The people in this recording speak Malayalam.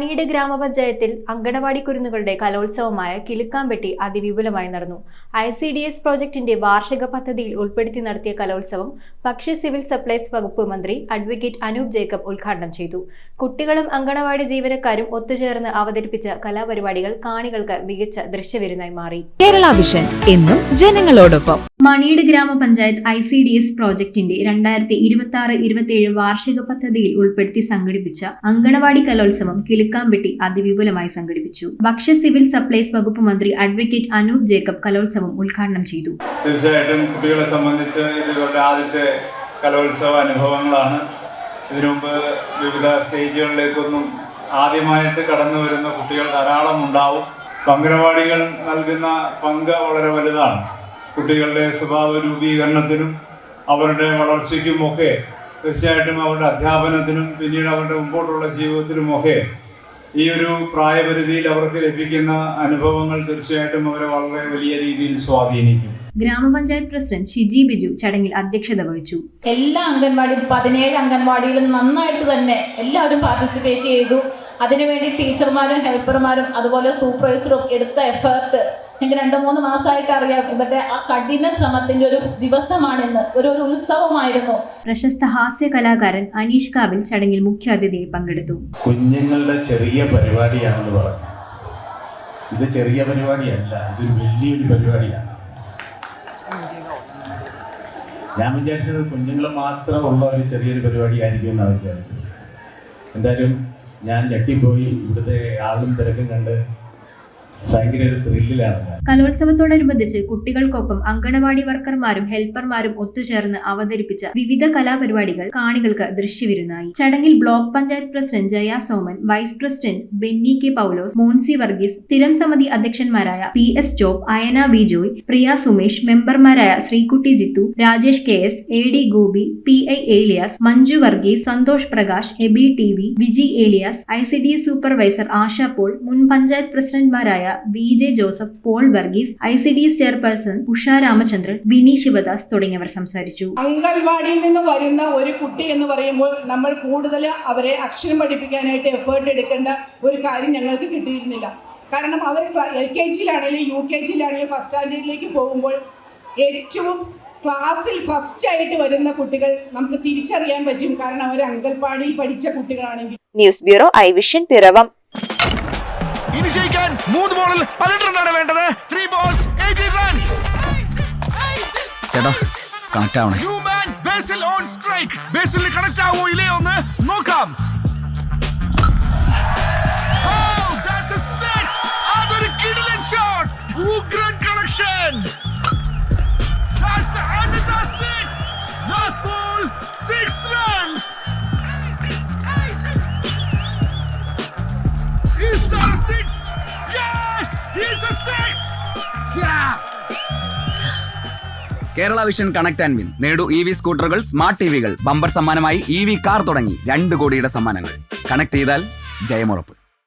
മണിയുടെ ഗ്രാമപഞ്ചായത്തിൽ അങ്കണവാടി കുരുന്നുകളുടെ കലോത്സവമായ കിലുക്കാമ്പെട്ടി അതിവിപുലമായി നടന്നു. ICDS പ്രോജക്ടിന്റെ വാർഷിക പദ്ധതിയിൽ ഉൾപ്പെടുത്തി നടത്തിയ കലോത്സവം ഭക്ഷ്യ സിവിൽ സപ്ലൈസ് വകുപ്പ് മന്ത്രി അഡ്വക്കേറ്റ് അനൂപ് ജേക്കബ് ഉദ്ഘാടനം ചെയ്തു. കുട്ടികളും അങ്കണവാടി ജീവനക്കാരും ഒത്തുചേർന്ന് അവതരിപ്പിച്ച കലാപരിപാടികൾ കാണികൾക്ക് മികച്ച ദൃശ്യവിരുന്നായി മാറി. കേരള വിഷൻ എന്നും ജനങ്ങളോടൊപ്പം. മണിയുടെ ഗ്രാമപഞ്ചായത്ത് ICDS പ്രോജക്ടിന്റെ 2026-27 വാർഷിക പദ്ധതിയിൽ ഉൾപ്പെടുത്തി സംഘടിപ്പിച്ച അങ്കണവാടി കലോത്സവം കിലുക്കാമ്പെട്ടി അതിവിപുലമായി സംഘടിപ്പിച്ചു. ഭക്ഷ്യ സിവിൽ സപ്ലൈസ് വകുപ്പ് മന്ത്രി അഡ്വക്കേറ്റ് അനൂപ് ജേക്കബ് കലോത്സവം ഉദ്ഘാടനം ചെയ്തു. തീർച്ചയായിട്ടും കുട്ടികളെ സംബന്ധിച്ച് ഇവരുടെ ആദ്യത്തെ കലോത്സവ അനുഭവങ്ങളാണ്. ഇതിനുമുമ്പ് വിവിധ സ്റ്റേജുകളിലേക്കൊന്നും ആദ്യമായിട്ട് കടന്നു വരുന്ന കുട്ടികൾ ധാരാളം ഉണ്ടാവും. അങ്കണവാടികൾ നൽകുന്ന പങ്ക് വളരെ വലുതാണ്. കുട്ടികളുടെ സ്വഭാവ രൂപീകരണത്തിനും അവരുടെ വളർച്ചയ്ക്കുമൊക്കെ തീർച്ചയായിട്ടും അവരുടെ അധ്യാപനത്തിനും പിന്നീട് അവരുടെ മുമ്പോട്ടുള്ള ജീവിതത്തിനുമൊക്കെ ഈ ഒരു പ്രായപരിധിയിൽ അവർക്ക് ലഭിക്കുന്ന അനുഭവങ്ങൾ തീർച്ചയായിട്ടും അവരെ വളരെ വലിയ രീതിയിൽ സ്വാധീനിക്കും. ഗ്രാമപഞ്ചായത്ത് പ്രസിഡന്റ് ഷിജി ബിജു ചടങ്ങിൽ അധ്യക്ഷത വഹിച്ചു. എല്ലാ അംഗൻവാടിയിലും 17 അംഗൻവാടിയിലും നന്നായിട്ട് തന്നെ എല്ലാവരും പാർട്ടിസിപ്പേറ്റ് ചെയ്തു. അതിനുവേണ്ടി ടീച്ചർമാരും ഹെൽപ്പർമാരും അതുപോലെ സൂപ്പർവൈസറും എടുത്ത എഫേർട്ട് എനിക്ക് 2-3 മാസമായിട്ട് അറിയാം. ഇവരുടെ ആ കഠിന ശ്രമത്തിന്റെ ഒരു ദിവസമാണിന്ന്, ഒരു ഉത്സവമായിരുന്നു. പ്രശസ്ത ഹാസ്യ കലാകാരൻ അനീഷ് കാവിൽ ചടങ്ങിൽ മുഖ്യാതിഥിയായി പങ്കെടുത്തു. കുഞ്ഞുങ്ങളുടെ ചെറിയ പരിപാടിയാണെന്ന് പറഞ്ഞു. ഇത് ചെറിയ പരിപാടിയല്ല, ഇതൊരു വലിയൊരു പരിപാടിയാണ്. ഞാൻ വിചാരിച്ചത് കുഞ്ഞുങ്ങൾ മാത്രമുള്ള ഒരു ചെറിയൊരു പരിപാടി ആയിരിക്കും എന്നാണ് വിചാരിച്ചത്. എന്തായാലും ഞാൻ ഞെട്ടിപ്പോയി. ഇവിടുത്തെ ആളും തിരക്കും കണ്ട് ഭയങ്കര ഒരു ത്രില്ലിലാണ്. കലോത്സവത്തോടനുബന്ധിച്ച് കുട്ടികൾക്കൊപ്പം അങ്കണവാടി വർക്കർമാരും ഹെൽപ്പർമാരും ഒത്തുചേർന്ന് അവതരിപ്പിച്ച വിവിധ കലാപരിപാടികൾ കാണികൾക്ക് ദൃശ്യവിരുന്നായി. ചടങ്ങിൽ block panchayat president Jaya Soman, vice president Benny K Paulose, Moncy Varghese, സ്ഥിരം സമിതി അധ്യക്ഷന്മാരായ PS ജോബ്, അയന വി ജോയ്, പ്രിയ സുമേഷ്, മെമ്പർമാരായ Sreekutty Jithu, Rajesh KS, AD Gopi, PI Eliyas, Manju Varghese, Santhosh Prakash, Eby TV, Viji Eliyas, ICDS supervisor Asha Paul, മുൻ പഞ്ചായത്ത് പ്രസിഡന്റ്മാരായ VJ Joseph, Paul Varghese, ICDS chairperson Usha Ramachandran, Vini Sivadas തുടങ്ങിയവർ സംസാരിച്ചു. അംഗൻവാടിയിൽ നിന്ന് വരുന്ന ഒരു കുട്ടി എന്ന് പറയുമ്പോൾ നമ്മൾ കൂടുതൽ അവരെ അക്ഷരം പഠിപ്പിക്കാനായിട്ട് എഫേർട്ട് എടുക്കേണ്ട ഒരു കാര്യം ഞങ്ങൾക്ക് കിട്ടിയിരുന്നില്ല. കാരണം അവർ LKG-യിലാണെങ്കിലും UKG-യിലാണെങ്കിലും ഫസ്റ്റ് സ്റ്റാൻഡേർഡിലേക്ക് പോകുമ്പോൾ ഏറ്റവും ക്ലാസ്സിൽ ഫസ്റ്റ് ആയിട്ട് വരുന്ന കുട്ടികൾ നമുക്ക് തിരിച്ചറിയാൻ പറ്റും. കാരണം അവർ അംഗൻവാടിയിൽ പഠിച്ച കുട്ടികളാണെങ്കിൽ. News bureau ഐവിഷൻ Piravom. ഇനി ജയിക്കാൻ 3 ബോളിൽ 18 റണ്ണാണ് വേണ്ടത്. 3 balls 18 runs. ചേട്ടാ കണക്ട് ആവണേ. Human Basil on strike. Basil connect ആവോ ഇല്ലയോ എന്ന് നോക്കാം. Oh, that's a 6. അതൊരു കിടിലൻ ഷോട്ട്. ഉഗ്രൻ connection. That's another 6. Last ball 6 runs. Is that a 6? Yes, it's a 6. Yeah. Kerala vision connect and win. നേടൂ EV സ്കൂട്ടറുകൾ, സ്മാർട്ട് TVകൾ, ബമ്പർ സമ്മാനമായി EV കാർ തുടങ്ങി 2 കോടിയുടെ സമ്മാനങ്ങൾ. കണക്ട് ചെയ്താൽ ജയമുറപ്പ്.